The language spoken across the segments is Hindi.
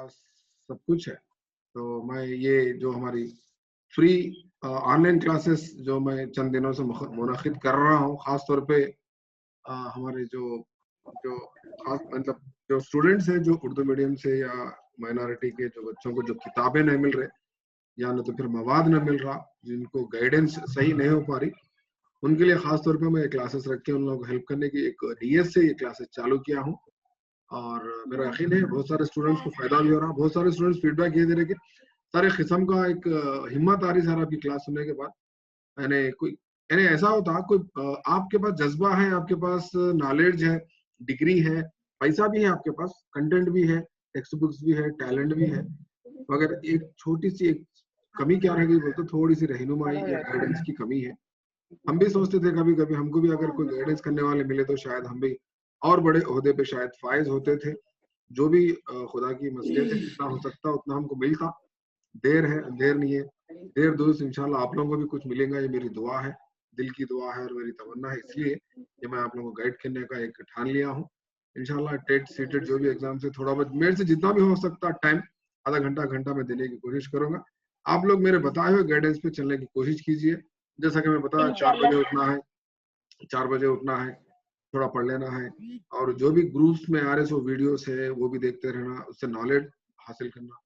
पास सब कुछ है। तो मैं ये जो हमारी फ्री ऑनलाइन क्लासेस जो मैं चंद दिनों से मुनक़िद कर रहा हूँ, ख़ास तौर पे हमारे जो जो खास मतलब जो स्टूडेंट्स हैं जो उर्दू मीडियम से या माइनॉरिटी के जो बच्चों को जो किताबें नहीं मिल रहे या न तो फिर मवाद न मिल रहा, जिनको गाइडेंस सही नहीं हो पा रही, उनके लिए खास तौर पे मैं क्लासेस रख के उन लोगों को हेल्प करने की एक नीयत से ये क्लासेस चालू किया हूँ। और मेरा यकीन है बहुत सारे स्टूडेंट्स को फायदा भी हो रहा है। बहुत सारे स्टूडेंट्स फीडबैक ये दे रहे कि सारे किस्म का एक हिम्मत आ रही सर आपकी क्लास सुनने के बाद। यानी कोई यानी ऐसा होता कोई आपके पास जज्बा है, आपके पास नॉलेज है, डिग्री है, पैसा भी है आपके पास, कंटेंट भी है, टेक्स्ट बुक्स भी है, टैलेंट भी है, मगर एक छोटी सी एक कमी क्या रह गई बोलते थोड़ी सी रहनुमाई या गाइडेंस की कमी है। हम भी सोचते थे कभी कभी हमको भी अगर कोई गाइडेंस करने वाले मिले तो शायद हम भी और बड़े ओहदे पे शायद फायज होते थे। जो भी खुदा की मसलियत है, जितना हो सकता उतना हमको मिलता। देर है अंधेर नहीं है, देर दुरुस्त इंशाल्लाह आप लोगों को भी कुछ मिलेगा, ये मेरी दुआ है, दिल की दुआ है और मेरी तमन्ना है। इसलिए कि मैं आप लोगों को गाइड करने का एक ठान लिया हूँ। इंशाल्लाह टेट सीटेट जो भी एग्जाम से थोड़ा बहुत मेरे से जितना भी हो सकता टाइम आधा घंटा घंटा में देने की कोशिश करूंगा। आप लोग मेरे बताए हुए गाइडेंस पे चलने की कोशिश कीजिए। जैसा कि मैं बताया 4 बजे उठना है, 4 बजे उठना है, थोड़ा पढ़ लेना है और जो भी ग्रुप्स में आ रहे सो वीडियोस है वो भी देखते रहना, उससे नॉलेज हासिल करना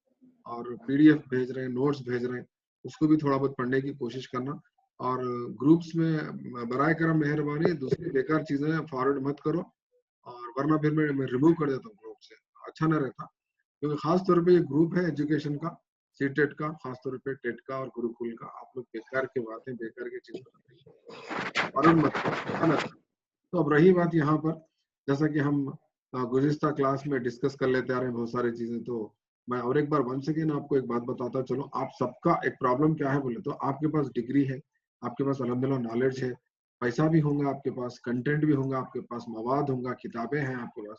और पीडीएफ भेज रहे हैं, नोट्स भेज रहे हैं, उसको भी थोड़ा बहुत पढ़ने की कोशिश करना। और ग्रुप्स में बराए करम मेहरबानी दूसरी बेकार चीजें फॉरवर्ड मत करो, और वरना फिर मैं रिमूव कर देता हूँ ग्रुप से, अच्छा ना रहता। क्योंकि खास तौर पे ये ग्रुप है एजुकेशन का, सीटेट का, खास तौर पे टेट का और गुरुकुल का, आप लोग बेकार की बातें बेकार की चीजें फॉरवर्ड मत करो, अच्छा ना। तो अब रही बात यहाँ पर, जैसा कि हम गुज़िश्ता क्लास में डिस्कस कर लेते आ रहे हैं बहुत सारी चीजें, तो मैं और एक बार वंस अगेन आपको एक बात बताता चलो। आप सबका एक प्रॉब्लम क्या है बोले तो आपके पास डिग्री है, आपके पास अल्हम्दुलिल्लाह नॉलेज है, पैसा भी होगा आपके पास, कंटेंट भी होगा आपके पास, मवाद होगा, किताबें हैं आपके पास,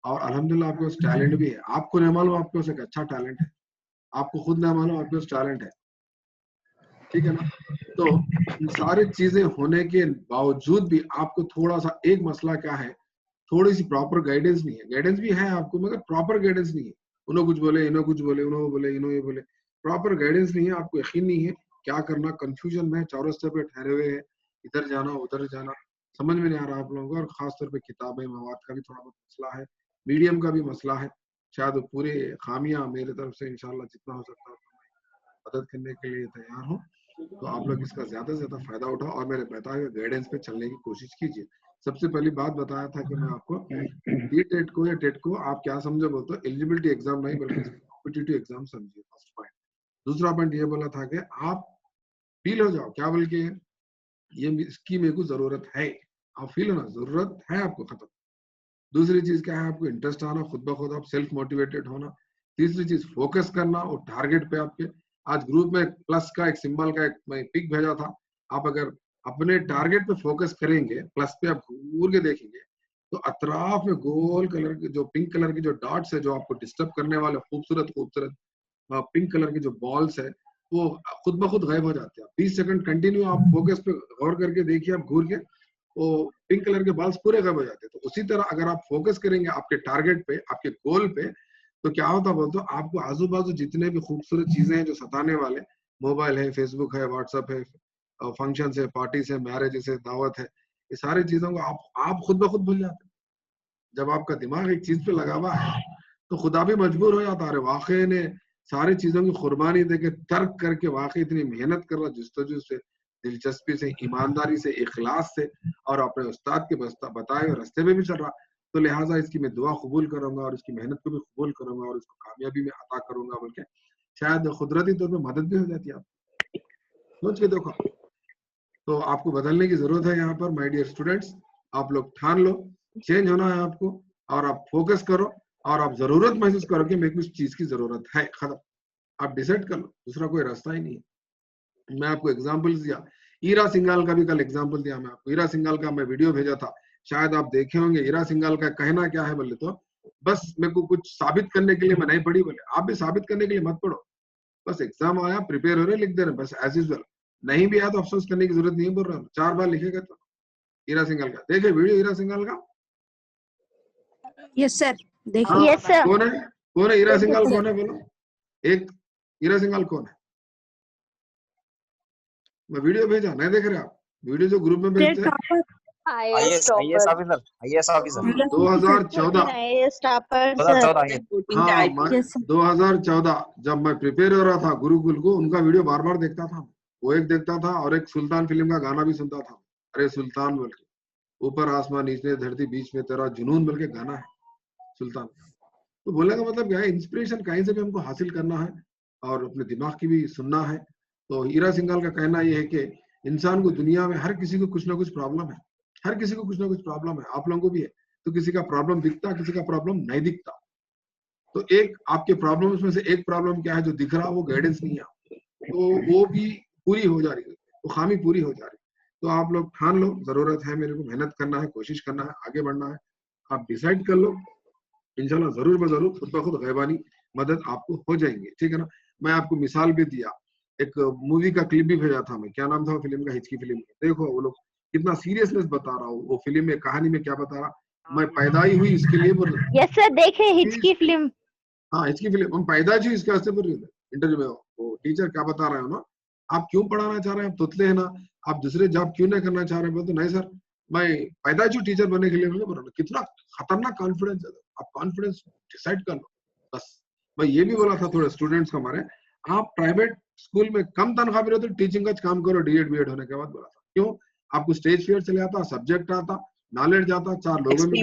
और अल्हम्दुलिल्लाह आपके पास टैलेंट भी है। आपको नहीं मालूम आपके पास एक अच्छा टैलेंट है, आपको खुद नहीं मालूम आपके पास टैलेंट है, ठीक है ना। तो इन सारी चीजें होने के बावजूद भी आपको थोड़ा सा एक मसला क्या है, थोड़ी सी प्रॉपर गाइडेंस नहीं है। गाइडेंस भी है आपको मगर प्रॉपर गाइडेंस नहीं है। उन्होंने कुछ बोले, इन्होंने कुछ बोले, उन्होंने बोले, इन्होंने ये बोले, प्रॉपर गाइडेंस नहीं है, आपको यकीन नहीं है क्या करना, कंफ्यूजन में चौरस्ते पे ठहरे हुए हैं, इधर जाना उधर जाना, समझ में नहीं आ रहा आप लोगों को। और खास तौर पे किताबें मवाद का भी थोड़ा बहुत मसला है, मीडियम का भी मसला है। शायद पूरे खामियां मेरे तरफ से इंशाल्लाह जितना हो सकता है मदद करने के लिए तैयार हूँ। तो आप लोग इसका ज्यादा से ज्यादा फायदा उठाओ और मेरे बताए हुए गाइडेंस पे चलने की कोशिश कीजिए। सबसे पहली बात बताया था कि मैं आपको टेट को या टेट को आप क्या समझो बोलते हो, एलिजिबिलिटी एग्जाम नहीं बल्कि कॉम्पिटिटिव एग्जाम समझिए, फर्स्ट पॉइंट। दूसरा पॉइंट ये बोला था कि आप फील हो जाओ, क्या बोल के ये इसकी मेरे को जरूरत है, आप फील हो ना, जरूरत है आपको, खत्म। दूसरी चीज क्या है, आपको इंटरेस्ट आना, खुद ब खुद आप सेल्फ मोटिवेटेड होना। तीसरी चीज फोकस करना और टारगेट पे आपके। आज ग्रुप में प्लस का एक सिंबल का एक मैं पिक भेजा था, आप अगर अपने टारगेट पे फोकस करेंगे, प्लस पे आप घूर के देखेंगे तो अतराफ में गोल कलर के जो पिंक कलर के जो डॉट्स है जो आपको डिस्टर्ब करने वाले खूबसूरत खूबसूरत पिंक कलर के जो बॉल्स है वो खुद ब खुद गायब हो जाते हैं। 20 सेकंड कंटिन्यू आप फोकस पे गौर करके देखिए, आप घूर के वो पिंक कलर के बॉल्स पूरे गायब हो जाते हैं। तो उसी तरह अगर आप फोकस करेंगे आपके टारगेट पे, आपके गोल पे, तो क्या होता बोलते आपको आजू बाजू जितने भी खूबसूरत चीजें हैं जो सताने वाले, मोबाइल है, फेसबुक है, व्हाट्सएप है, फंक्शन है, पार्टी है, मैरिज है, दावत है, ये सारी चीजों को आप खुद ब खुद भूल जाते हैं। जब आपका दिमाग एक चीज पे लगा हुआ है तो खुदा भी मजबूर हो जाता है, वाकई ने सारी चीजों की कुर्बानी देके तर्क करके वाकई इतनी मेहनत कर रहा, जुस्तजू से, दिलचस्पी से, ईमानदारी से, इखलास से, और अपने उस्ताद के बताए हुए रास्ते में भी चल रहा। तो लिहाजा इसकी मैं दुआ कबूल करूंगा और इसकी मेहनत को भी कबूल करूंगा और इसको कामयाबी में अता करूंगा बोल के शायद कुदरती तौर पर मदद भी हो जाती है। आप सोच के देखो, तो आपको बदलने की जरूरत है यहाँ पर माय डियर स्टूडेंट्स। आप लोग ठान लो, चेंज होना है आपको, और आप फोकस करो और आप जरूरत महसूस करो कि मेरे को इस चीज की जरूरत है, खत्म। आप डिसाइड कर लो, दूसरा कोई रास्ता ही नहीं है। मैं आपको एग्जाम्पल दिया, ईरा सिंघाल का भी कल एग्जाम्पल दिया मैं आपको। ईरा सिंघाल का मैं वीडियो भेजा था, शायद आप देखे होंगे। ईरा सिंघाल का कहना क्या है बोले तो, बस मेरे को कुछ साबित करने के लिए मैं नहीं पढ़ी बोले। आप भी साबित करने के लिए मत पढ़ो, बस एग्जाम आया, प्रिपेयर हो रहे, लिख दे रहे, बस एज यूजुअल। नहीं भी आया तो अफसोस करने की जरूरत नहीं बोल रहा हूँ, 4 बार लिखेगा तो। हीरा सिंघल का देखे वीडियो, हीरा सिंघल का। यस सर, देखिए। हाँ, यस सर। कौन है कौन है हीरा सिंघाल? कौन है बोलो? एक हीरा सिंघाल कौन है? मैं वीडियो भेजा, नहीं देख रहे आप? वीडियो जो ग्रुप में भेजते हैं। IAS officer, IAS officer 2014 IAS topper 2014 हाँ, 2014 जब मैं प्रिपेयर हो रहा था गुरुकुल को, उनका वीडियो बार बार देखता था। वो एक देखता था और एक सुल्तान फिल्म का गाना भी सुनता था। अरे सुल्तान बोल के, ऊपर आसमान नीचे धरती बीच में तेरा जुनून बोल के गाना है सुल्तान। तो बोलने का मतलब क्या है, इंस्पिरेशन कहीं से भी हमको हासिल करना है और अपने दिमाग की भी सुनना है। तो हीरा सिंघाल का कहना यह है कि इंसान को दुनिया में हर किसी को कुछ ना कुछ प्रॉब्लम है, हर किसी को कुछ ना कुछ प्रॉब्लम है, आप लोगों को भी है। तो किसी का प्रॉब्लम दिखता, किसी का प्रॉब्लम नहीं दिखता। तो एक आपके प्रॉब्लम्स में से एक प्रॉब्लम क्या है जो दिख रहा, वो गाइडेंस नहीं है, तो वो भी पूरी हो जा रही है, वो खामी पूरी हो जा रही है। तो आप लोग ठान लो, जरूरत है मेरे को मेहनत करना है, कोशिश करना है, आगे बढ़ना है। आप डिसाइड कर लो, इंशाल्लाह जरूर ब जरूर खुद ब खुद गैबानी मदद आपको हो जाएंगे, ठीक है ना। मैं आपको मिसाल भी दिया, एक मूवी का क्लिप भी भेजा था मैं, क्या नाम था वो फिल्म का, हिचकी फिल्म का। देखो वो लोग कितना सीरियसनेस बता रहा हूँ, वो फिल्म में कहानी में क्या बता रहा, मैं पैदा ही हुई इसके लिए बोल रहा। यस सर, देखे हिचकी फिल्म। हाँ हिचकी फिल्म, हम पैदा ही इसके वास्ते बोल रहे थे। इंटरव्यू में वो टीचर क्या बता रहे हो ना, आप क्यों पढ़ाना चाह रहे हैं, आप तोतले है ना, आप दूसरे जॉब क्यों नहीं करना चाह रहे हैं? बोलते नहीं सर, मैं पैदा ही टीचर बनने के लिए बोल रहा। कितना खतरनाक कॉन्फिडेंस है, आप कॉन्फिडेंस डिसाइड कर लो बस। मैं ये भी बोला था थोड़े स्टूडेंट्स को हमारे, आप प्राइवेट स्कूल में कम तनख्वाह भी रहते टीचिंग का काम करो डीएड बीएड होने के बाद, बोला था। क्यों? आपको स्टेज फियर चले आता, सब्जेक्ट आता, नॉलेज आता, चार लोगों में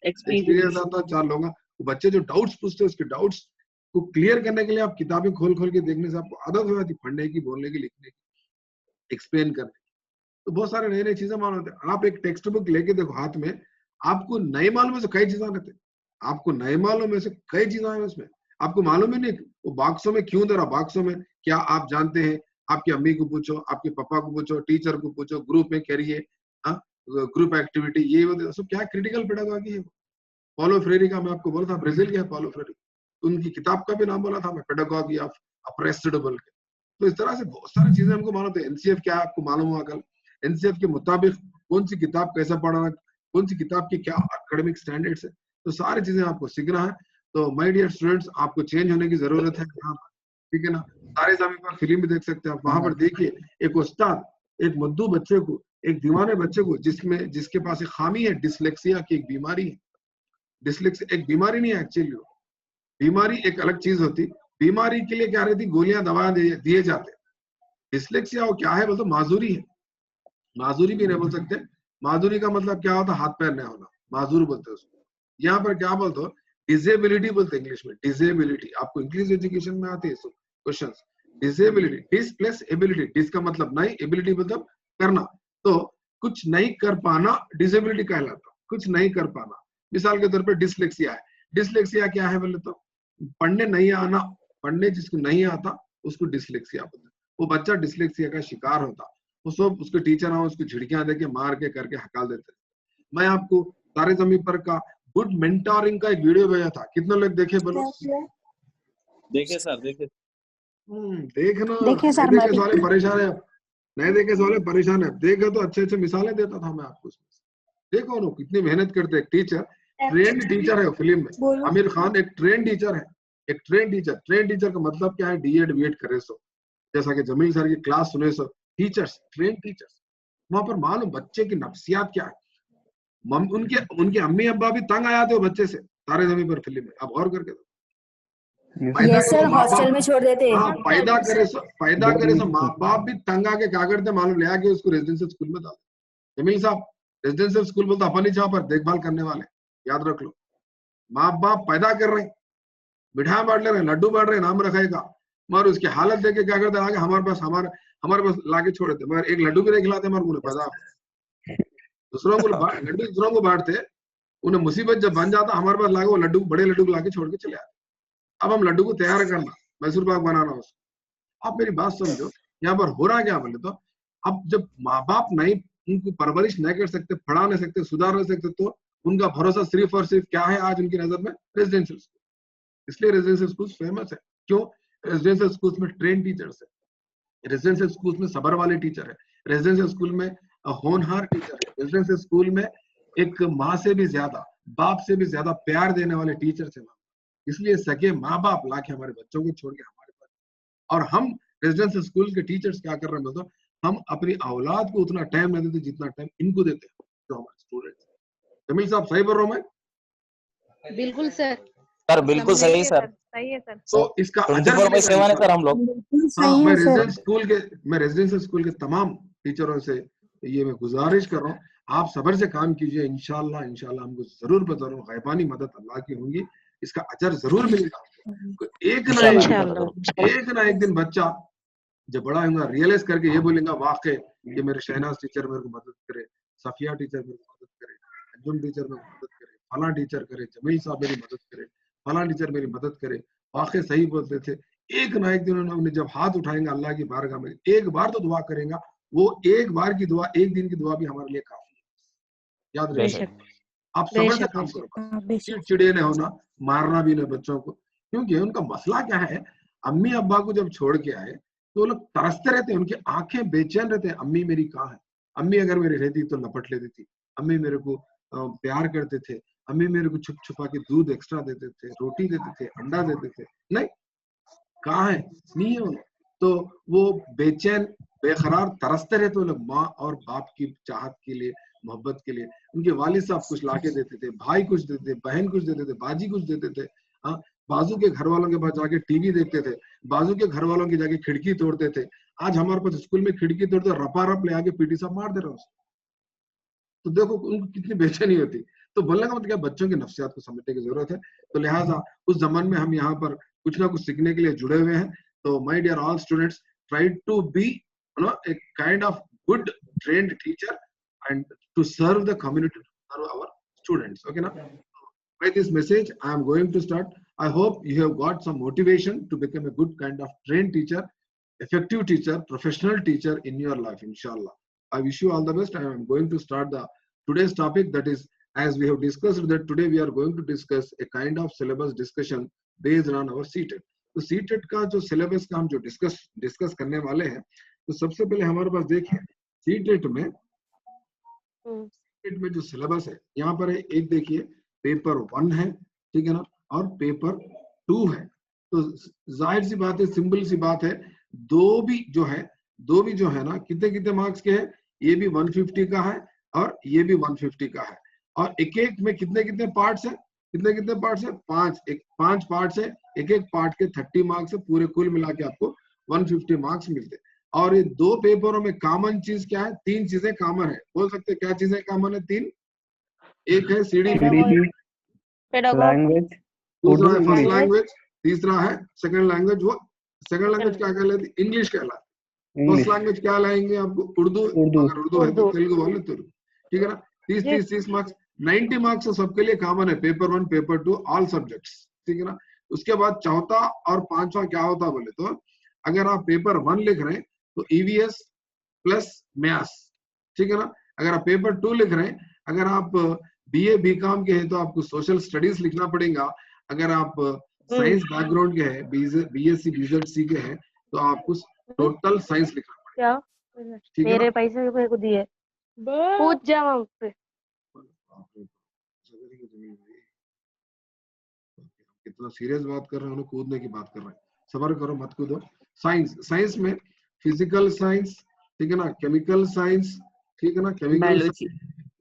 एक्सपीरियंस आता, चार लोग बच्चे जो डाउट्स पूछते हैं उसके डाउट्स को क्लियर करने के लिए आप किताबें खोल खोल के देखने से आपको आदत हो जाती, पढ़ने की, बोलने की, लिखने की, एक्सप्लेन करने की। तो बहुत सारे नई नई चीजें मालूम होते हैं। आप एक टेक्स्ट बुक लेके देखो हाथ में, आपको नए मालूम में से कई चीजें रहते, आपको नए मालूम में से कई चीजें हैं उसमें, आपको मालूम ही नहीं वो बॉक्सों में क्यों दे रहा। बॉक्सों में क्या आप जानते हैं? आपकी अम्मी को पूछो, आपके पापा को पूछो, टीचर को पूछो, ग्रुप में करिए, ग्रुप एक्टिविटी, ये वो सब क्या क्रिटिकल पेडागॉजी है। पॉलो फ्रेरी का मैं आपको बोला था, ब्राजील के पॉलो फ्रेरी, उनकी किताब का भी नाम बोला था मैं, पेडागॉजी ऑफ अप्रेस्ड बोल के। तो इस तरह से बहुत सारी चीजें हमको मालूम है। एनसीएफ क्या आपको मालूम हुआ कल, एनसीएफ के मुताबिक कौन सी किताब कैसा पढ़ाना, कौन सी किताब की क्या एकेडमिक स्टैंडर्ड्स है, तो सारी चीजें आपको सीखना है। तो माय डियर स्टूडेंट्स, आपको चेंज होने की जरूरत है यहाँ पर, ठीक है ना। सारे ज़मीन पर फिल्म भी देख सकते हैं आप, वहां पर देखिए एक उस्ताद एक मद्दू बच्चे को, एक दीवाने बच्चे को, जिसके पास एक खामी है, डिसलेक्सिया की एक बीमारी है। डिसलेक्सिया एक बीमारी नहीं है एक्चुअली, बीमारी एक अलग चीज होती। बीमारी के लिए क्या रहती, गोलियां दवा दिए जाते। डिसलेक्सिया वो क्या है बोलते, माजूरी है। माजूरी भी नहीं बोल सकते, माजूरी का मतलब क्या होता, हाथ पैर नहीं होना, माजूर बोलते उसको। यहाँ पर क्या बोलते हो, डिसेबिलिटी बोलते इंग्लिश में, डिसेबिलिटी। आपको इंग्लिश एजुकेशन में आते हैं question. Disability, dis plus ability, dis का मतलब नहीं, एबिलिटी मतलब करना। तो कुछ नहीं कर पाना डिसेबिलिटी कहलाता, कुछ नहीं कर पाना। मिसाल के तौर पर डिसलेक्सिया है। डिसलेक्सिया क्या है बोले तो, पढ़ने नहीं आना, पढ़ने जिसको नहीं आता उसको डिसलेक्सिया बोलते। वो बच्चा डिसलेक्सिया का शिकार होता, वो सब उसके टीचर उसको झिड़कियां देके मार के करके हकाल देते। मैं आपको तारे ज़मीन पर का गुड मेंटोरिंग का एक वीडियो भेजा था, कितने लोग देखे बोलो? देखे सर, देखे। देखना, देखे सर, नहीं देखे साले परेशान है, नहीं देखे साले परेशान है। देखे तो अच्छे अच्छे मिसालें देता था मैं आपको उसमें। देखो ना कितनी मेहनत करते हैं। टीचर, ट्रेंड टीचर है फिल्म में, आमिर खान एक ट्रेंड टीचर है, एक ट्रेंड टीचर। ट्रेंड टीचर का मतलब क्या है, डीएड बीएड करे सो, जैसा कि जमील सर की क्लास सुने सो, टीचर्स, ट्रेंड टीचर्स। वहां पर मालूम बच्चे की नफ्सियात क्या है। उनके उनके अम्मी अब्बा भी तंग आ जाते हो बच्चे से, तारे ज़मीन पर फिल्म में, आप गौर करके दो। यस सर, हॉस्टल में छोड़ देते हैं। हाँ, पैदा करे सो माँ बाप भी तंग आके क्या करते मालूम, ले आके उसको रेजिडेंशियल स्कूल में डाल। जमील साहब, रेजिडेंशियल स्कूल बोलते अपन ही जहाँ पर देखभाल करने वाले, याद रख लो। माँ बाप पैदा कर रहे हैं, मिठाई बांट ले रहे हैं, लड्डू बांट रहे हैं, नाम रखेगा, मगर उसकी हालत देख के क्या करते आगे हमारे पास लाके छोड़ देते, मगर एक लड्डू भी नहीं खिलाते हमारे को पैदा। दूसरों को लड्डू दूसरों को बांटते, उन्हें मुसीबत जब बन जाता हमारे पास लाके वो लड्डू, बड़े लड्डू लाके छोड़ के चले आते। अब हम लड्डू को तैयार करना, मैसूर पाक बनाना उसको। आप मेरी बात समझो, यहाँ पर हो रहा क्या बोले तो, अब जब माँ बाप नहीं, उनको परवरिश नहीं कर सकते, पढ़ा नहीं सकते, सुधार नहीं सकते, तो उनका भरोसा सिर्फ और सिर्फ क्या है आज उनकी नजर में, रेजिडेंशियल स्कूल। इसलिए रेजिडेंशियल स्कूल फेमस है। क्यों? रेजिडेंशियल स्कूल में ट्रेन टीचर्स है, रेजिडेंशियल स्कूल में सबर वाले टीचर है, रेजिडेंशियल स्कूल में होनहार टीचर है, रेजिडेंशियल स्कूल में एक माँ से भी ज्यादा, बाप से भी ज्यादा प्यार देने वाले टीचर्स है। इसलिए सगे माँ बाप लाके हमारे बच्चों को छोड़ के हमारे पास, और हम रेजिडेंशियल स्कूल के टीचर्स क्या कर रहे हैं तो हम अपनी औलाद को उतना टाइम नहीं देते जितना टाइम इनको देते हैं जो हमारे स्टूडेंट्स। जमील साहब सही बोल रहा हूँ मैं? बिल्कुल सर। सर बिल्कुल सही सर। सही है सर। तो इसका अजर 24/7 है सर हम लोग। हाँ, मैं रेजिडेंशियल स्कूल के तमाम टीचरों से ये मैं गुजारिश कर रहा हूँ, आप सब्र से काम कीजिए, इंशाल्लाह हमको जरूर बता रहा हूँ गैबानी मदद अल्लाह की होंगी, इसका अजर जरूर मिलेगा। एक ना एक दिन बच्चा जब बड़ा होगा रियलाइज करके ये बोलेगा वाकई ये मेरे शहनाज टीचर मेरे को मदद करे, सफिया टीचर मेरे को मदद करे, अंजुम टीचर मेरे को मदद करे, फला टीचर करे, जमील साहब मेरी मदद करे, फला टीचर मेरी मदद करे, वाकई सही बोलते थे। एक ना एक दिन उन्होंने जब हाथ उठाएंगे अल्लाह की बारगाह में, एक बार तो दुआ करेगा, वो एक बार की दुआ, एक दिन की दुआ भी हमारे लिए काफी है। याद रखिए, आप सब्र से काम करो, चिड़चिड़े नहीं होना, मारना भी नहीं बच्चों को, क्योंकि उनका मसला क्या है, अम्मी अब्बा को जब छोड़ के आए तो वो लोग तरसते रहते हैं, उनकी आंखें बेचैन रहते हैं, अम्मी मेरी कहाँ है, अम्मी अगर मेरी रहती तो लपट लेती थी, अम्मी मेरे को प्यार करते थे, अम्मी मेरे को छुप छुपा के दूध एक्स्ट्रा देते थे, रोटी देते थे, अंडा देते थे, नहीं कहाँ है, नहीं है। तो वो बेचैन बेकरार तरसते रहते वो लोग माँ और बाप की चाहत के लिए, मोहब्बत के लिए। उनके वालिद साहब कुछ लाके देते थे, भाई कुछ देते थे, बहन कुछ देते थे, बाजी कुछ देते थे, हाँ, बाजू के घर वालों के पास जाके टीवी देखते थे, बाजू के घर वालों की जाके खिड़की तोड़ते थे। आज हमारे पास स्कूल में खिड़की तोड़ते रपा रप ले आके पीटी साहब मार दे रहे उसको। तो देखो उनको कितनी बेचैनी होती। तो बोलने का मतलब क्या, बच्चों की नफ्सियात को समझने की जरूरत है। तो लिहाजा उस जमान में हम यहाँ पर कुछ ना कुछ सीखने के लिए जुड़े हुए हैं। तो my dear all students, try to be a kind of good trained teacher and to serve the community, to serve our students. Okay, now by this message I am going to start. I hope you have got some motivation to become a good kind of trained teacher, effective teacher, professional teacher in your life, inshallah. I wish you all the best. I am going to start the today's topic, that is, as we have discussed that today we are going to discuss a kind of syllabus discussion based on our CTET. तो CTET का जो सिलेबस का हम जो डिस्कस करने वाले हैं, तो सबसे पहले हमारे पास देखिए CTET में जो सिलेबस है यहाँ पर है, एक देखिए पेपर 1 है, ठीक है ना, और पेपर 2 है। तो जाहिर सी बात है, सिंपल सी बात है, दो भी जो है ना, कितने कितने मार्क्स के हैं, ये भी 150 का है और ये भी 150 का है। और एक एक में कितने कितने पार्ट्स है, कितने पार्ट्स है, 5 पार्ट्स है, एक एक पार्ट के 30 मार्क्स है, पूरे कुल मिला के आपको 150 मार्क्स मिलते हैं। और ये दो पेपरों में कॉमन चीज क्या है, 3 चीजें कॉमन है, बोल सकते क्या चीजें कॉमन है, 3। एक है CDP लैंग्वेज, दूसरा है फर्स्ट लैंग्वेज, तीसरा है सेकंड लैंग्वेज। वो सेकंड लैंग्वेज क्या कहलाती है, इंग्लिश कहलाती है। फर्स्ट लैंग्वेज क्या लाएंगे आपको, उर्दू, अगर उर्दू है तो तेलुगु वाले तेलुगु, ठीक है ना। 30 मार्क्स, 90 मार्क्स तो सबके लिए कॉमन है, पेपर 1 पेपर 2 ऑल सब्जेक्ट्स, ठीक है ना। उसके बाद चौथा और पांचवा क्या होता है बोले तो, अगर आप पेपर 1 लिख रहे हैं तो EVS प्लस मैथ्स, ठीक है ना। अगर आप पेपर 2 लिख रहे हैं, अगर आप BA BCom के हैं तो आपको सोशल स्टडीज लिखना पड़ेगा। अगर आप साइंस बैकग्राउंड के हैं, BSc BZC के हैं, तो आपको टोटल साइंस लिखना पड़ेगा, ठीक है। मेरे पैसे मेरे को दिए, पूछ जाओ उससे। कितना सीरियस बात कर रहे हैं, कूदने की बात कर रहे हैं, सब्र करो मत कूदो। साइंस में फिजिकल साइंस, ठीक है ना, केमिकल साइंस, ठीक है ना, केमिकल,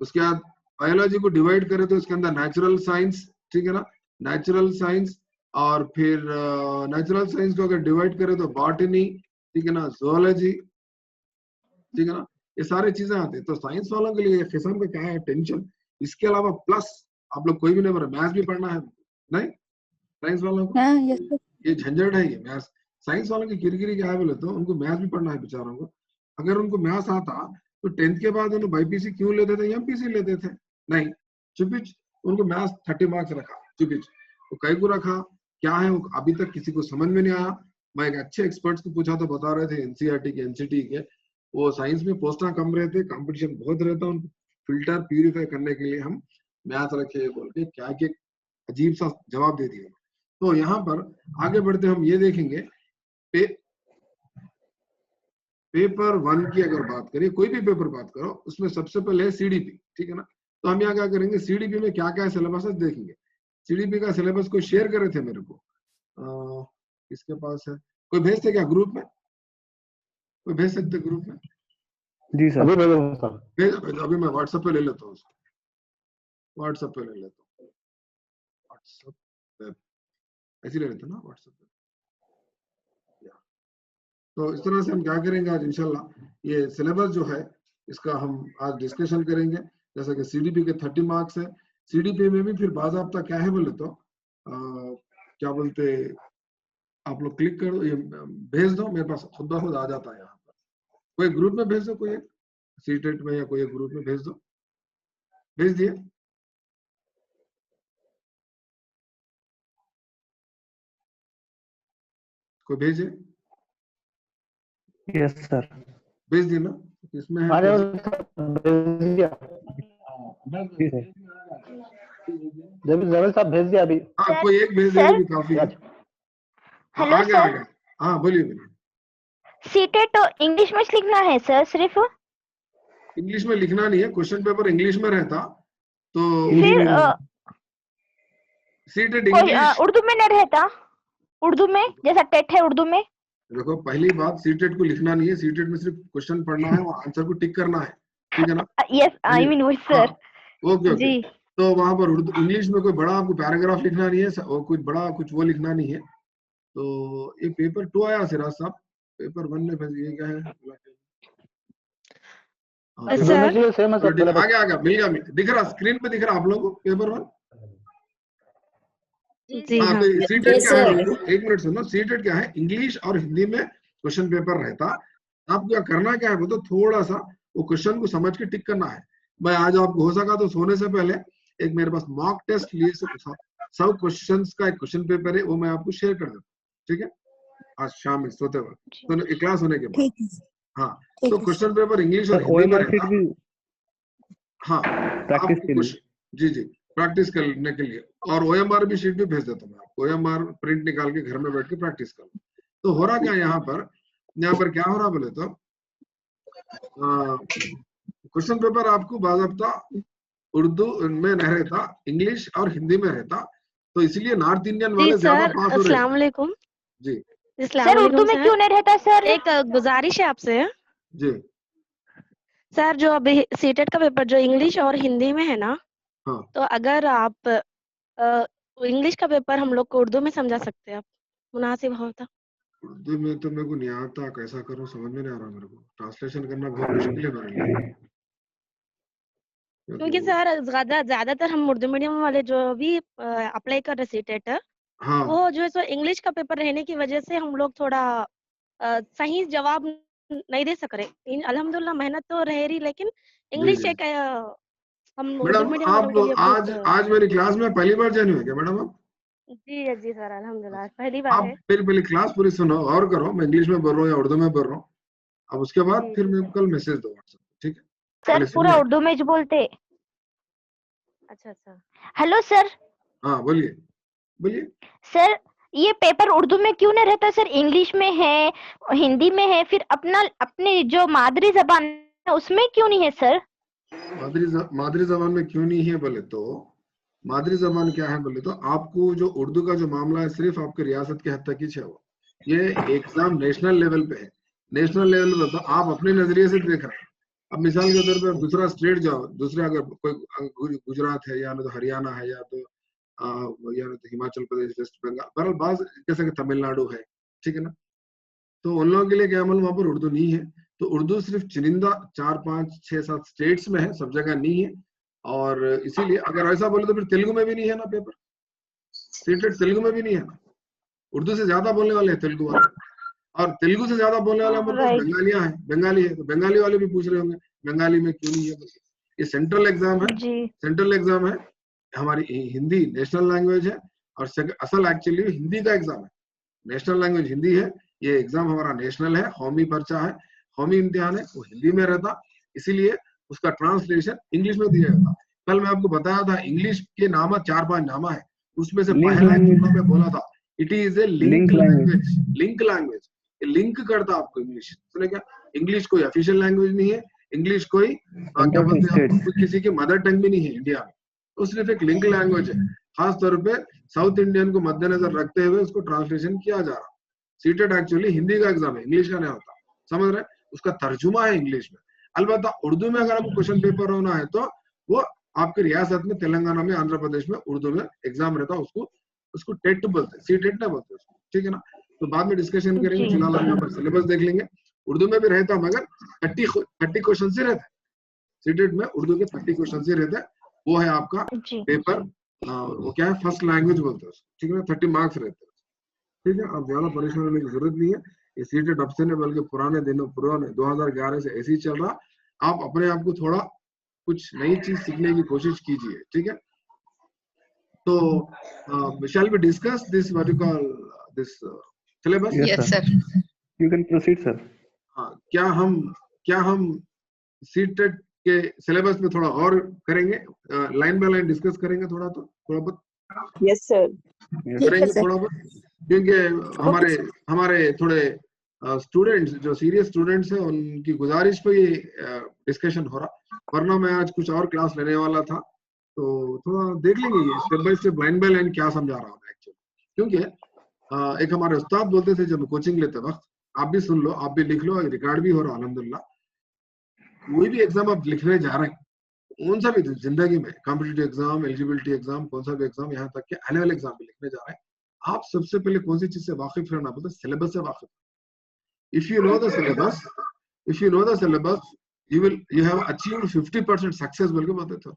उसके बाद बायोलॉजी को डिवाइड करें तो इसके अंदर नेचुरल साइंस, ठीक है ना, नेचुरल साइंस, और फिर नेचुरल साइंस को अगर डिवाइड करें तो बॉटनी, ठीक है ना, जूलॉजी, ठीक है ना, ये सारी चीजें आती है। तो साइंस वालों के लिए किस्म का क्या है टेंशन। इसके अलावा प्लस आप लोग कोई भी नहीं, मैथ्स भी पढ़ना है, नहीं साइंस वालों को ये झंझट है, ये मैथ्स साइंस वालों की किरकिरी क्या है बोले तो, उनको मैथ्स भी पढ़ना है बेचारों को। अगर उनको मैथ्स आता तो 10th के बाद उन्हें BPC क्यों लेते थे, MPC लेते थे, नहीं चुपिच, उनको मैथ्स 30 मार्क्स रखा, चुपिच। तो कई को रखा क्या है, वो अभी तक किसी को समझ में नहीं आया। मैं एक अच्छे एक्सपर्ट्स को पूछा तो बता रहे थे NCERT के NCT के, वो साइंस में पोस्टा कम रहते, कंपटीशन बहुत रहता, उनको फिल्टर प्यूरिफाई करने के लिए हम मैथ रखे बोल के क्या अजीब सा जवाब दे दिया। तो यहाँ पर आगे बढ़ते हम ये देखेंगे, पेपर 1 की अगर बात करें, कोई भी पेपर बात करो, उसमें सबसे पहले है CDP, ठीक है ना। तो हम यहाँ क्या करेंगे, CDP में क्या क्या सिलेबस है देखेंगे। CDP का सिलेबस कोई शेयर करे थे मेरे को, किसके पास है? कोई भेजते क्या ग्रुप में? कोई भेज सकते ग्रुप में? जी सर। भेज अभी मैं व्हाट्सएप पे ले लेता हूँ उसको, व्हाट्सएप पे ले लेता हूँ, व्हाट्सएप पे ऐसे ले लेते ना व्हाट्सएप पे। तो इस तरह से हम क्या करेंगे आज इंशाल्लाह, ये सिलेबस जो है इसका हम आज डिस्कशन करेंगे। जैसे कि CDP के 30 मार्क्स है, CDP में भी फिर बाज़ाब्ता क्या है बोले तो क्या बोलते, आप लोग क्लिक करो, ये भेज दो, मेरे पास खुद ब खुद आ जाता है यहाँ पर। कोई ग्रुप में भेज दो, कोई सीटेट में या कोई ग्रुप में भेज दो, भेज दिए? कोई भेजे? Yes sir. भेज दिए ना? इसमें है जमील साहब भेज दिया अभी। हाँ, कोई एक भेज देगा भी काफी है। हेलो आ गया, आ सर। गया। हाँ बोलिए। सीटेट तो इंग्लिश में लिखना है सर सिर्फ? इंग्लिश में लिखना नहीं है, क्वेश्चन पेपर इंग्लिश में रहता तो फिर सीटेट इंग्लिश उर्दू में नहीं रहता? उर्दू में जैसा टेट है उर्दू में? देखो, पहली बात सीटेट को लिखना नहीं है, सीटेट में सिर्फ क्वेश्चन पढ़ना है और आंसर को टिक करना है, ठीक है ना? यस, आई मीन वही सर। Okay okay. जी। तो वहां पर उर्दू इंग्लिश में कोई बड़ा आपको पैराग्राफ लिखना नहीं है, और कुछ बड़ा कुछ वो लिखना नहीं है। तो ये पेपर 2 आया सिराज साहब, पेपर 1 में ये क्या है? सर आ गया मिल गया, दिख रहा स्क्रीन पे, दिख रहा आप लोगों को पेपर 1? जी हाँ, हाँ। तो सीटेट क्या है? एक मिनट सुनो, सीटेट क्या है? इंग्लिश और हिंदी में क्वेश्चन पेपर रहता। आपको क्या करना क्या है तो थोड़ा सा वो क्वेश्चन को समझ के टिक करना है। मैं आज आपको हो सका तो सोने से पहले एक मेरे पास मॉक टेस्ट लिए सब क्वेश्चंस का एक क्वेश्चन पेपर है, वो मैं आपको शेयर कर देता हूँ, ठीक है? आज शाम में सोते वक्त, तो क्लास होने के बाद। हाँ, तो क्वेश्चन पेपर इंग्लिश और हिंदी में रहता। हाँ, जी जी, प्रैक्टिस करने के लिए। और OMR भी शीट भी भेज देता हूँ मैं आपको, OMR प्रिंट निकाल के घर में बैठ के प्रैक्टिस कर। तो हो रहा क्या यहाँ पर क्या हो रहा बोले तो क्वेश्चन पेपर आपको बाज़ाब्ता उर्दू में नहीं रहता, इंग्लिश और हिंदी में रहता। तो इसलिए नॉर्थ इंडियन वाले ज्यादा पास हो रहे हैं। अस्सलाम वालेकुम जी। सर, उर्दू में क्यों नहीं रहता सर? एक गुजारिश है आपसे जी सर, जो अभी सीटेट का पेपर जो इंग्लिश और हिंदी में है ना, हाँ, तो अगर आप इंग्लिश का पेपर हम लोग को उर्दू में समझा सकते हैं, आप मुनासिब होता। उर्दू में तो मेरे को नहीं आता, कैसा करूं समझ में नहीं आ रहा मेरे को, ट्रांसलेशन करना बहुत मुश्किल है मेरे लिए। क्योंकि सर ज्यादातर हम उर्दू मीडियम वाले जो भी अप्लाई कर रहे सीटेट, हाँ, वो जो है सो इंग्लिश का पेपर रहने की वजह से हम लोग थोड़ा सही जवाब नहीं दे सक रहे। अल्हम्दुलिल्लाह मेहनत तो रह रही, लेकिन इंग्लिश एक हम उर्दू मैडम मीडियम आप वालों के लिए आज मेरी क्लास में पहली बार ज्वाइन हुए क्या मैडम आप? जी जी सर, अल्हम्दुलिल्लाह पहली बार है। आप फिर पहले क्लास पूरी सुनो और करो, मैं इंग्लिश में बोल रहा हूँ या उर्दू में बोल रहा हूँ, अब उसके बाद फिर मैं कल मैसेज दो व्हाट्सएप, ठीक है? सर पूरा उर्दू में बोलते। अच्छा अच्छा। Hello sir. हाँ बोलिए बोलिए। सर ये पेपर उर्दू में क्यों नहीं रहता सर? इंग्लिश में है, हिंदी में है, फिर अपनी जो मादरी जबान है उसमें क्यों नहीं है सर? मादरी जबान में क्यों नहीं है बोले तो, मादरी जबान क्या है बोले तो, आपको जो उर्दू का जो मामला है सिर्फ आपके रियासत के हद तक ही है वो। ये एग्जाम नेशनल लेवल पे है, नेशनल लेवल पे तो आप अपने नजरिए से देख रहे हैं। अब मिसाल के तौर पर दूसरा स्टेट जाओ, दूसरे अगर कोई गुजरात है या तो हरियाणा है या तो हिमाचल प्रदेश, वेस्ट बंगाल, बहरहाल बाज जैसे कि तमिलनाडु है, ठीक है ना? तो उन लोगों के लिए क्या वहां पर उर्दू नहीं है। तो उर्दू सिर्फ चुनिंदा 4, 5, 6, 7 स्टेट्स में है, सब जगह नहीं है। और इसीलिए अगर ऐसा बोले तो फिर तेलुगु में भी नहीं है ना पेपर, सीटेट तेलुगु में भी नहीं है ना। उर्दू से ज्यादा बोलने वाले हैं तेलुगु वाले, और तेलुगु से ज्यादा बोलने वाले हमारे पास बंगालियां हैं, बंगाली है। तो बंगाली वाले भी पूछ रहे होंगे बंगाली में क्यों नहीं है। ये सेंट्रल एग्जाम है, सेंट्रल एग्जाम है, हमारी हिंदी नेशनल लैंग्वेज है, और असल एक्चुअली हिंदी का एग्जाम है, नेशनल लैंग्वेज हिंदी है। ये एग्जाम हमारा नेशनल है, कौमी पर्चा है, कौमी इम्तिहान है, वो हिंदी में रहता, इसीलिए उसका ट्रांसलेशन इंग्लिश में दिया जाता। कल मैं आपको बताया था इंग्लिश के नामा 4-5 नामा है, उसमें से पहला जुमला में बोला था it is a link language. Link language link करता आपको इंग्लिश, सुने क्या? इंग्लिश कोई ऑफिशियल लैंग्वेज नहीं है, इंग्लिश कोई क्या बोलते हैं किसी की मदर टंग भी नहीं है इंडिया में, तो सिर्फ एक लिंक लैंग्वेज है। खास तौर पे साउथ इंडियन को मद्देनजर रखते हुए उसको ट्रांसलेशन किया जा रहा। सीटेट एक्चुअली हिंदी का एग्जाम है, इंग्लिश का नहीं होता, समझ रहे, उसका तर्जुमा है इंग्लिश में। अलबत्ता उर्दू में अगर आपको क्वेश्चन पेपर होना है तो वो आपकी रियासत में, तेलंगाना में, आंध्र प्रदेश में उर्दू में एग्जाम रहता है, उसको टेट बोलते हैं, सीटेट ना बोलते उसको, ठीक है ना। तो बाद में डिस्कशन करेंगे, फिलहाल हम यहाँ पर सिलेबस देख लेंगे। उर्दू में भी रहता मगर 30 क्वेश्चन से रहता है सीटेट में, उर्दू के 30 क्वेश्चन से रहता है। वो है आपका पेपर, वो क्या है, फर्स्ट लैंग्वेज बोलते हैं, ठीक है, 30 मार्क्स रहते हैं, ठीक है। अब ज्यादा परेशान होने की जरूरत नहीं है, ये सीटेट अब से नहीं बल्कि पुराने 2011 से ऐसे ही चल रहा। आप अपने आप को थोड़ा कुछ नई चीज सीखने की कोशिश कीजिए, ठीक है। तो shall we discuss this what you call this syllabus? Yes, sir. You can proceed, sir. हाँ, क्या हम सीटेट के सिलेबस में थोड़ा और करेंगे, लाइन बाय लाइन डिस्कस करेंगे थोड़ा बहुत? यस सर, करेंगे थोड़ा बहुत, क्योंकि हमारे थोड़े स्टूडेंट्स जो सीरियस स्टूडेंट्स हैं उनकी गुजारिश पे ये डिस्कशन हो रहा, वरना मैं आज कुछ और क्लास लेने वाला था। तो थोड़ा देख लेंगे ये step by step, line by line क्या समझा रहा हूँ एक्चुअली, क्योंकि एक हमारे उस्ताद बोलते थे जब कोचिंग लेते वक्त, आप भी सुन लो, आप भी लिख लो, रिकॉर्ड भी हो रहा अल्हम्दुलिल्लाह, कोई भी एग्जाम आप लिखने जा रहे हैं, कौन सा भी जिंदगी में, कॉम्पिटिटिव एग्जाम, एलिजिबिलिटी एग्जाम, कौन सा भी एग्जाम, यहाँ तक कि एनुअल एग्जाम भी लिखने जा रहे हैं, आप सबसे पहले कौन सी चीज से वाकिफ रहना बोलते हैं, सिलेबस से वाकिफ। If you know the syllabus you have achieved 50% success बोल के बोलते थे।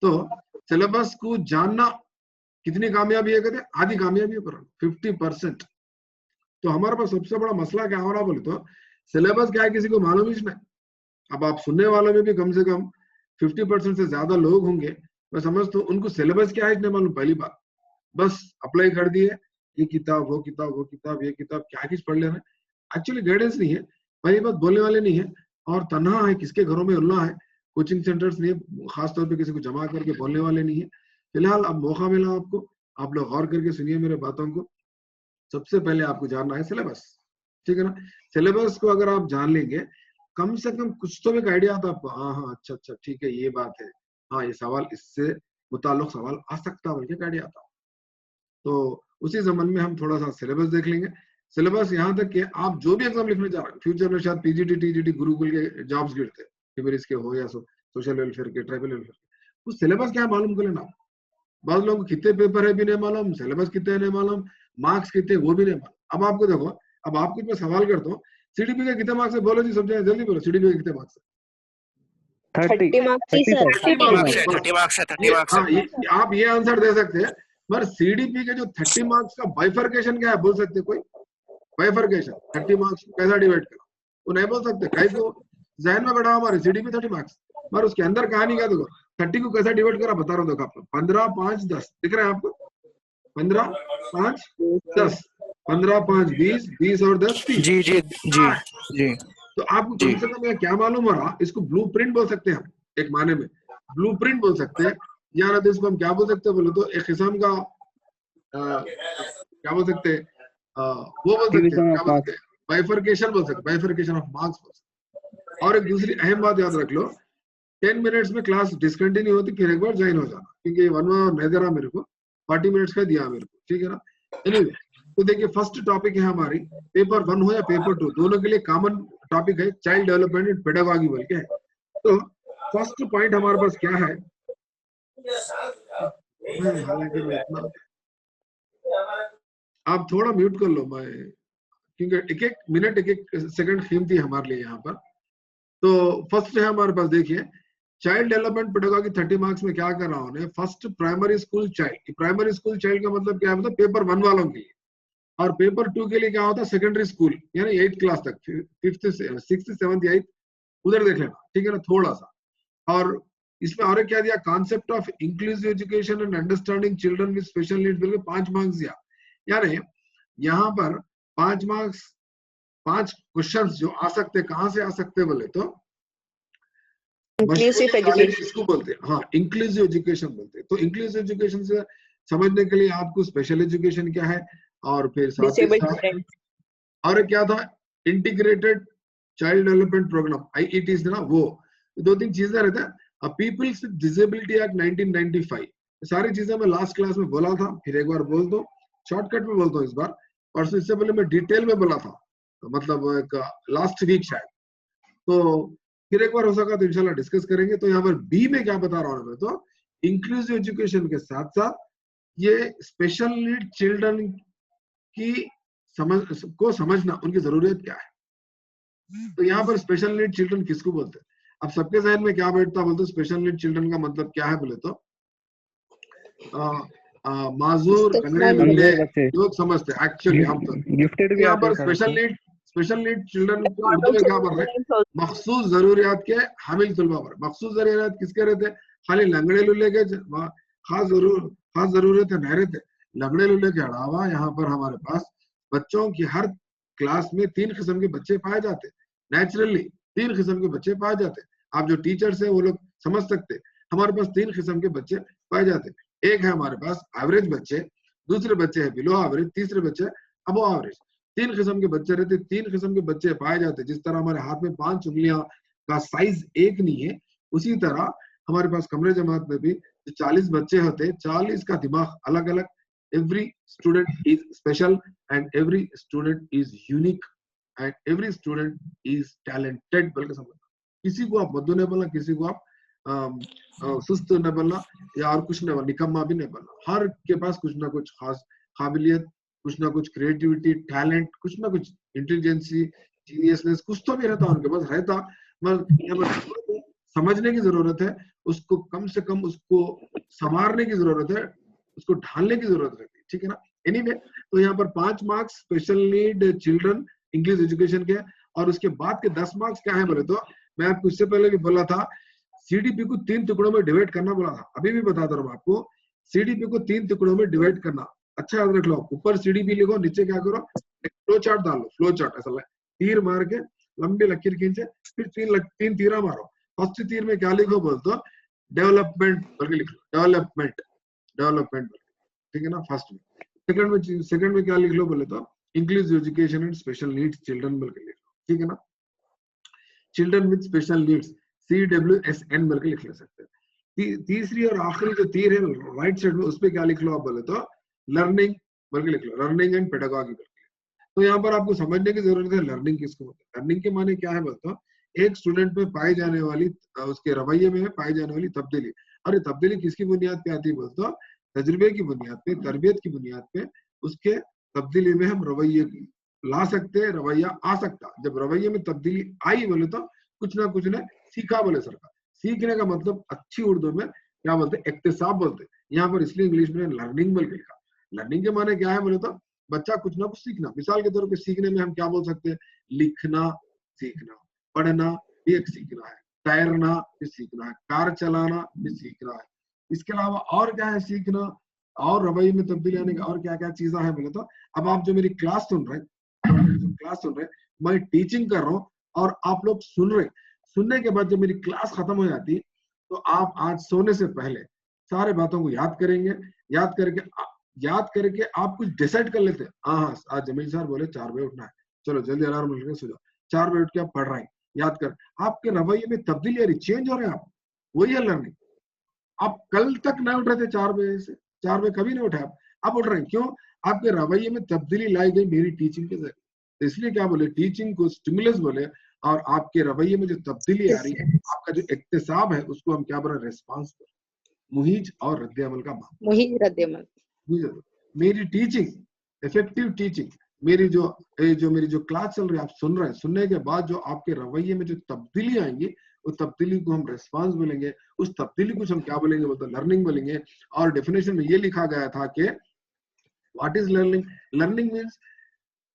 तो सिलेबस को जानना कितनी कामयाबी है, कहते हैं आधी कामयाबी है, 50%। तो हमारे पास सबसे बड़ा मसला क्या हो रहा बोले तो, सिलेबस क्या है किसी को मालूम ही नहीं। अब आप सुनने वालों में भी कम से कम 50% से ज्यादा लोग होंगे, मैं समझता हूँ उनको सिलेबस क्या है नहीं मालूम। पहली बात, बस अप्लाई कर दिए, ये किताब वो किताब ये किताब, क्या चीज पढ़ लेना, एक्चुअली गाइडेंस नहीं है। पहली बात, बोलने वाले नहीं है, और तन्हा है, किसके घरों में उल्ला है, कोचिंग सेंटर्स नहीं है, खासतौर पे किसी को जमा करके बोलने वाले नहीं है। फिलहाल अब मौका मिला आपको, आप लोग गौर करके सुनिए मेरे बातों को। सबसे पहले आपको जानना है सिलेबस, ठीक है ना। सिलेबस को अगर आप जान लेंगे, कम से कम कुछ तो एक आइडिया आता है आपको, हाँ अच्छा ठीक है, ये बात है, हाँ ये सवाल, इससे मुताल्लिक सवाल आ सकता है बल्कि आइडिया आता। तो उसी जमन में हम थोड़ा सा सिलेबस देख लेंगे। सिलेबस यहाँ तक कि आप जो भी एग्जाम लिखने जा रहे हैं, फ्यूचर में शायद पीजीटी टीजीटी गुरुकुल के जॉब्स गिरते हैं, कि मेरे इसके हो या सोशल वेलफेयर के, ट्राइबल वेलफेयर के, उस सिलेबस क्या मालूम कर लेना। बहुत लोगों को कितने पेपर है भी नहीं मालूम, सिलेबस कितने नहीं मालूम, मार्क्स कितने वो भी नहीं मालूम। अब आपको देखो, अब आपको मैं सवाल करता हूँ, सीडीपी के कितने मार्क्स है, बोलो जी, सब जल्दी बोलो, सीडीपी के कितने मार्क्स है? 30 मार्क्स है। आप ये आंसर दे सकते हैं, पर सीडीपी के जो 30 मार्क्स का बाइफर्केशन क्या है बोल सकते कोई? बाइफर्केशन 30 मार्क्स कैसा डिवाइड करा, वो नहीं बोल सकते। कई को जहन में बैठा हमारे सीडीपी 30 मार्क्स, पर उसके अंदर कहानी क्या, देखो 30 को कैसा डिवाइड करा बता रहा हूँ। देखो आपको 15, 5, 10 दिख रहा है आपको, 15, 5, 10, 15, 5, 20, 20 और 10, 30। जी। तो आपको कम से कम क्या मालूम हो रहा, इसको ब्लूप्रिंट बोल सकते हैं हम, एक माने में ब्लूप्रिंट बोल सकते हैं, या ना तो इसको हम क्या बोल सकते हैं बोले तो, एक किस्म का क्या बोल सकते हैं, वो बोल सकते हैं, क्या बोलते हैं, बाइफर्केशन बोल सकते हैं, बाइफर्केशन ऑफ मार्क्स बोल सकते हैं। और एक दूसरी अहम बात याद रख लो, 10 मिनट्स में क्लास डिसकंटिन्यू होती, फिर एक बार ज्वाइन हो जाना, क्योंकि 1 आवर नहीं दे रहा मेरे को, 40 मिनट्स का दिया मेरे को, ठीक है ना। एनीवे, तो देखिए फर्स्ट टॉपिक है हमारी, पेपर 1 हो या पेपर 2, दोनों के लिए कॉमन टॉपिक है, चाइल्ड डेवलपमेंट एंड पेडागॉजी बोल के है। तो फर्स्ट पॉइंट हमारे पास क्या है, आप थोड़ा म्यूट कर लो, मैं क्योंकि एक मिनट एक सेकंड कीमती है हमारे लिए यहाँ पर। तो फर्स्ट है हमारे पास, देखिए चाइल्ड डेवलपमेंट पेडागॉजी 30 मार्क्स में क्या कर रहा हूँ, first primary school child. Primary school child का मतलब क्या है, मतलब पेपर 1 वालों के लिए, और पेपर 2 के लिए क्या होता है, सेकेंडरी स्कूल यानी 8th क्लास तक, 5th 6th 7th 8th उधर देख लेना, ठीक है ना, थोड़ा सा। और इसमें और क्या दिया, concept of inclusive education and understanding children with special needs बोल के 5 मार्क्स दिया। यानी यहाँ पर 5 मार्क्स, 5 क्वेश्चंस जो आ सकते, कहाँ से आ सकते बोले तो इंक्लूसिव एजुकेशन इसको बोलते हैं, हाँ इंक्लूसिव एजुकेशन बोलते हैं। तो इंक्लूसिव एजुकेशन से समझने के लिए आपको स्पेशल एजुकेशन क्या है, और फिर साथ और क्या था, integrated child development programme, IETs ना, वो 2-3 चीजें रहता है। पीपल्स विद डिसेबिलिटी एक्ट 1995, सारी चीजें मैं लास्ट क्लास में बोला था, फिर एक बार बोल दो, शॉर्टकट में बोलता हूँ इस बार। और इससे पहले मैं डिटेल में बोला था, मतलब एक लास्ट वीक शायद, तो फिर एक बार हो सका तो इंशाल्लाह डिस्कस करेंगे। तो यहाँ पर बी में क्या बता रहा हूँ मैं, तो इंक्लूसिव एजुकेशन के साथ साथ ये स्पेशल नीड चिल्ड्रन की समझना, उनकी जरूरत क्या है। तो यहाँ पर स्पेशल नीड चिल्ड्रन किसको बोलते हैं? अब सबके जहन में क्या बैठता, बोलते स्पेशल नीड चिल्ड्रन का मतलब क्या है बोले तो माजूर लंगड़े लुल्ले लोग समझते हैं एक्चुअली। हम तो गिफ्टेड भी यहाँ आते पर हैं स्पेशल नीड चिल्ड्रन को उर्दू में क्या बोल रहे हैं? मखसूस जरूरियात के हामिल तलबा पर। मखसूस जरूरियात किसके रहते? खाली लंगड़े लुल्ले के खास जरूरत नहीं रहते। लंगड़े लुल्ले के अलावा यहाँ पर हमारे पास बच्चों की हर क्लास में 3 किस्म के बच्चे पाए जाते, नेचुरली 3 किस्म के बच्चे पाए जाते। आप जो टीचर्स है वो लोग समझ सकते, हमारे पास 3 किस्म के बच्चे पाए जाते। एक है हमारे पास एवरेज बच्चे, दूसरे बच्चे है बिलो एवरेज, तीसरे बच्चे अबो एवरेज। 3 किस्म के बच्चे रहते, 3 किस्म के बच्चे पाए जाते। जिस तरह हमारे हाथ में 5 उंगलियां का साइज एक नहीं है, उसी तरह हमारे पास कमरे जमात में भी 40 बच्चे होते, 40 का दिमाग अलग अलग। Every student is special and every student is unique and every student is talented. बल्कि समझना, किसी को आप मद्दू नहीं बोलना, किसी को आप सुस्त न बोलना या और कुछ नहीं बोलना, निकम्मा भी नहीं बोलना। हर के पास कुछ ना कुछ खास काबिलियत, कुछ ना कुछ क्रिएटिविटी, टैलेंट, कुछ ना कुछ इंटेलिजेंसी, जीनियसनेस कुछ तो भी रहता उनके पास रहता। मगर समझने की जरूरत है, उसको कम से कम उसको संवारने की जरूरत है, उसको ढालने की जरूरत रहती है, ठीक है ना। एनीवे, तो यहाँ पर 5 marks special need children English education के, और उसके बाद के 10 मार्क्स क्या है बोले तो मैं आपको इससे पहले भी बोला था, सीडीपी को 3 टुकड़ों में डिवाइड करना बोला था। अभी भी बता रहा हूँ आपको, सीडीपी को 3 टुकड़ों में डिवाइड करना। अच्छा याद रख लो, ऊपर सीडीपी लिखो, नीचे क्या करो, एक फ्लो चार्ट डाल लो। फ्लो चार्ट ऐसा तीर मार के लंबी लकीर खींचे, फिर 3 तीरा मारो। फर्स्ट तीर में क्या लिखो बोल तो डेवलपमेंट करके लिख लो, डेवलपमेंट, ठीक है ना। फर्स्ट में सेकंड में क्या लिख लो बोले तो English education and special needs children बोल के लिख लो, ठीक है ना। Children with special needs CWSN बोल के लिख ले सकते हैं। तीसरी और आखिरी जो तीर है राइट साइड में, उस पे क्या लिख लो आप बोले तो लर्निंग बोल के लिख लो, लर्निंग एंड पेडागॉजी बोल के। तो यहाँ पर आपको समझने की जरूरत है लर्निंग किसको बोलते हैं। लर्निंग के माने क्या है बोलते हो, एक स्टूडेंट में पाई जाने वाली, उसके रवैये में पाई जाने वाली तब्दीली। और ये तब्दीली किसकी बुनियाद पे आती है बोलते हो, तजुर्बे की बुनियाद पे, तरबियत की बुनियाद पे। उसके तब्दीली में हम रवैये ला सकते हैं, रवैया आ सकता। जब रवैये में तब्दीली आई बोले तो कुछ ना कुछ ने सीखा बोले सरकार। सीखने का मतलब अच्छी उर्दू में क्या बोलते हैं, इक्तिसाब बोलते हैं। यहाँ पर इसलिए इंग्लिश में लर्निंग बोल के लिखा। लर्निंग के माने क्या है बोले तो बच्चा कुछ ना कुछ सीखना। मिसाल के तौर पे सीखने में हम क्या बोल सकते हैं, लिखना सीखना, पढ़ना भी एक सीखना है, तैरना भी सीखना है, कार चलाना भी सीखना है। इसके अलावा और क्या है सीखना, और रवैये में तब्दीली आने का और क्या क्या चीजें हैं बोले तो। अब आप जो मेरी क्लास सुन रहे हैं, मैं टीचिंग कर रहा हूँ और आप लोग सुन रहे। सुनने के बाद जब मेरी क्लास खत्म हो जाती तो आप आज सोने से पहले सारे बातों को याद करेंगे। याद करके आप कुछ डिसाइड कर लेते हैं, हाँ आज जमील सर बोले 4 बजे उठना है, चलो जल्दी अलार्म लगा के सो जाओ, 4 बजे उठ के आप पढ़ रहे हैं। याद कर, आपके रवैये में तब्दीली आ रही, चेंज हो रहे हैं आप, वही है लर्निंग। आप कल तक नहीं उठ रहे थे 4 बजे से, 4 बजे कभी नहीं उठे, आप उठ रहे हैं। क्यों? आपके रवैये में तब्दीली लाई गई मेरी टीचिंग के जरिए। तो इसलिए क्या बोले, टीचिंग को स्टिमुलस बोले। और आपके रवैये में जो तब्दीली आ रही है, आपका जो इक्तिसाब है, उसको हम क्या बोले, रेस्पॉन्स बोले, मुहीज और रद्द-ए-अमल का भाग। मुहीज रद्द-ए-अमल। मेरी टीचिंग, इफेक्टिव टीचिंग, मेरी जो क्लास चल रही है, आप सुन रहे हैं, सुनने के बाद जो आपके रवैये में जो तब्दीली आएंगी, उस तब्दीली को हम रेस्पॉन्स बोलेंगे। उस तब्दीली को हम क्या बोलेंगे बोलते हैं, लर्निंग बोलेंगे। और डेफिनेशन में ये लिखा गया था कि what is learning? Learning means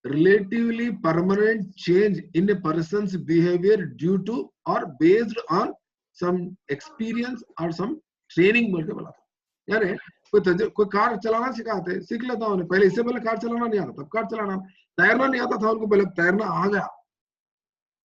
relatively permanent change in a person's behavior due to or based on some experience or some training बोल के बोला था। यानी कोई कार चलाना सिखाते, सीख लेता हूँ, पहले इससे पहले कार चलाना नहीं आता, तब कार चलाना, तैरना नहीं आता था उनको, पहले तैरना आ गया।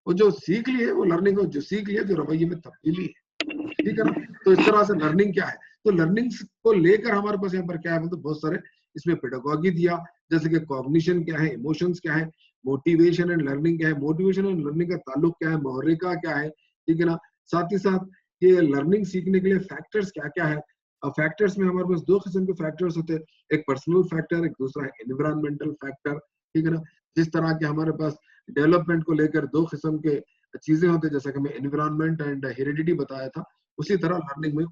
वो जो सीख लिए वो लर्निंग, जो सीख लिए जो रवैये में तब्दीली है, ठीक है ना। तो इस तरह से लर्निंग क्या है, तो लर्निंग को लेकर हमारे पास यहाँ पर क्या है, तो बहुत सारे इसमें पेडागॉजी दिया, जैसे कि कॉग्निशन क्या है, इमोशंस क्या है, मोटिवेशन एंड लर्निंग क्या है, मोटिवेशन एंड लर्निंग का ताल्लुक क्या है, मोहरिका क्या है, ठीक है ना। साथ ही साथ ये लर्निंग सीखने के लिए फैक्टर्स क्या क्या है, फैक्टर्स में हमारे पास 2 किस्म के फैक्टर्स होते हैं, एक पर्सनल फैक्टर, एक दूसरा है एनवायरमेंटल फैक्टर, ठीक है ना। जिस तरह के हमारे पास डेवलपमेंट को लेकर 2 किस्म के चीजें होते हैं, जैसा कि मैं एनवायरमेंट एंड हेरिडिटी बताया था, उसी तरह लर्निंग में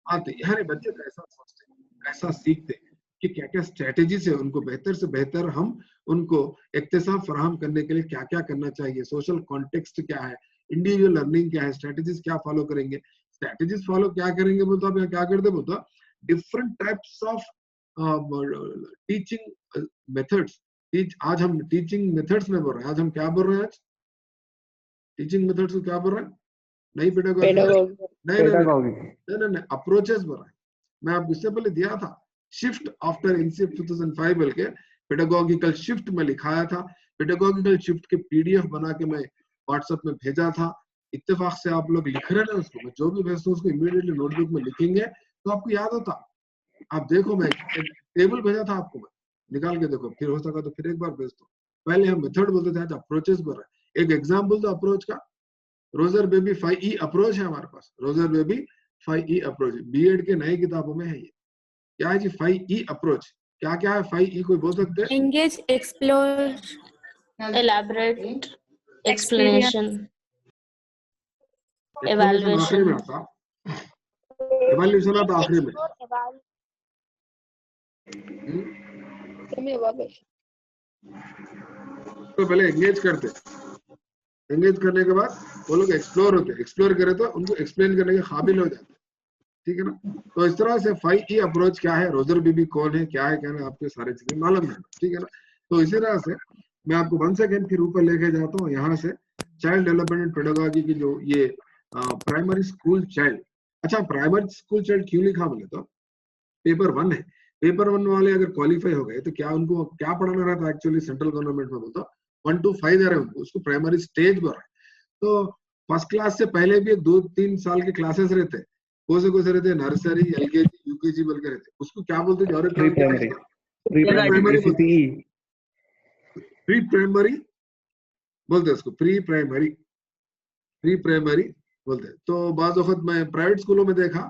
आते हैं। बच्चे ऐसा सोचते हैं, ऐसा सीखते हैं कि क्या क्या स्ट्रेटेजी से उनको बेहतर से बेहतर हम उनको इक्तिसाब फराहम करने के लिए क्या क्या करना चाहिए, सोशल कॉन्टेक्स्ट क्या है, इंडिविजुअल लर्निंग क्या है, स्ट्रेटेजीज क्या फॉलो करेंगे। स्ट्रेटेजीज फॉलो क्या करेंगे बोलते आप, यहाँ क्या करते बोलते different types of teaching methods. आज हम टीचिंग मेथड्स में बोल रहे हैं, आज हम क्या बोल रहे हैं, आज टीचिंग मेथड्स को क्या बोल रहे हैं, नहीं पेडागोजी, नहीं अप्रोचेस बोल रहे हैं। मैं आपको इससे पहले दिया था शिफ्ट आफ्टर एनसीएफ 2005 बोल के पेडागोगिकल शिफ्ट में लिखाया था। पेडागोगिकल शिफ्ट के पीडीएफ बना के मैं व्हाट्सएप में भेजा था। इत्तेफाक से आप लोग लिख रहे हैं उसको, मैं जो भी भेजता हूँ उसको इमीडिएटली नोटबुक में लिखेंगे तो आपको याद होता। आप देखो, मैं टेबल भेजा था आपको, मैं निकाल के देखो, फिर हो सका तो फिर एक बार भेज दो। पहले हम मेथड बोलते थे, आज अप्रोचेस बोल रहे हैं। एक एग्जाम्पल तो अप्रोच का, रोजर बेबी 5E अप्रोच है हमारे पास, Roger baby 5E approach BEd के नई किताबों में है। ये क्या है जी 5E अप्रोच, क्या क्या है 5E, कोई बोल सकते हैं? एंगेज, एक्सप्लोर, एलैबोरेट, एक्सप्लेनेशन, आखिरी में आता, इवैल्यूएशन आता आखिरी में। तो पहले एंगेज करते, एंगेज करने के बाद वो लोग एक्सप्लोर होते, एक्सप्लोर करे तो उनको एक्सप्लेन करने के काबिल हो जाते, ठीक है ना। तो इस तरह से 5E अप्रोच क्या है, रोजर बेबी कौन है, क्या है, क्या है, आपको सारी चीजें मालूम है, ठीक है ना। तो इसी तरह से मैं आपको 1 सेकेंड फिर ऊपर लेके जाता हूँ। यहाँ से चाइल्ड डेवलपमेंट पेडागोजी की जो ये प्राइमरी स्कूल चाइल्ड, अच्छा प्राइमरी स्कूल चाइल्ड क्यों लिखा बोले तो पेपर 1 है। पेपर 1 वाले अगर क्वालिफाई हो गए तो क्या उनको क्या पढ़ाना रहता है एक्चुअली सेंट्रल गवर्नमेंट में, बोलता 1 to 5 दे रहे हैं उनको, उसको प्राइमरी स्टेज बोल रहे हैं। तो फर्स्ट क्लास से पहले भी 2-3 साल के क्लासेस रहते हैं, कौन से रहते हैं, नर्सरी, एलकेजी, यूकेजी बोल के रहते हैं, उसको क्या बोलते हैं, प्री प्राइमरी बोलते हैं उसको, प्री प्राइमरी बोलते हैं। तो बाज़ वक्त मैं प्राइवेट स्कूलों में देखा,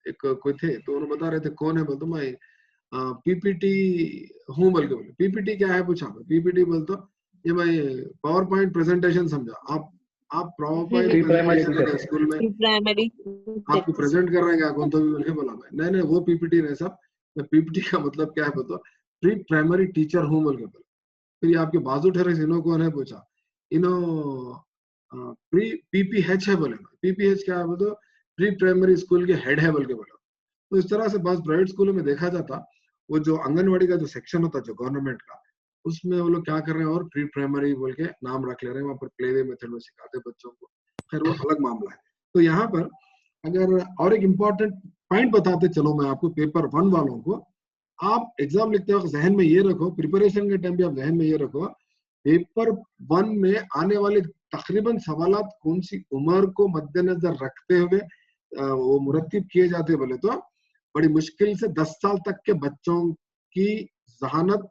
एक कोई थे तो उन्होंने बता रहे थे कौन है, बोलते मैं पीपीटी हूँ बोल के बोले। पीपीटी क्या है पूछा, पीपीटी बोलते ये मैं पावर पॉइंट प्रेजेंटेशन समझा। आप पावर पॉइंट स्कूल में आपको प्रेजेंट कर रहे हैं कौन तो भी बोल के बोला मैं, नहीं वो पीपीटी नहीं सब, पीपीटी का मतलब क्या है बोलते प्री प्राइमरी टीचर हूँ बोल के बोला। फिर आपके बाजू ठहरे इन्हों कौन है पूछा, इन्हों प्री पीपीएच है बोले। पीपीएच क्या है बोलते प्री प्राइमरी स्कूल के हेड है बोल के बोला। तो इस तरह से बस प्राइवेट स्कूलों में देखा जाता, वो जो आंगनवाड़ी का जो सेक्शन होता जो गवर्नमेंट का, उसमें वो लोग क्या कर रहे हैं और प्री प्राइमरी बोल के नाम रख ले रहे हैं, वहाँ पर प्ले वे मेथड में सिखाते बच्चों को, खैर वो अलग मामला है। तो यहाँ पर अगर और एक इम्पोर्टेंट पॉइंट बताते चलो मैं आपको, पेपर 1 वालों को आप एग्जाम लिखते वक्त जहन में ये रखो, प्रिपरेशन के टाइम पे आप जहन में ये रखो, पेपर 1 में आने वाले तकरीबन सवालात कौन सी उम्र को मद्देनजर रखते हुए वो मुरत्तिब किए जाते बोले तो बड़ी मुश्किल से 10 साल तक के बच्चों की जहानत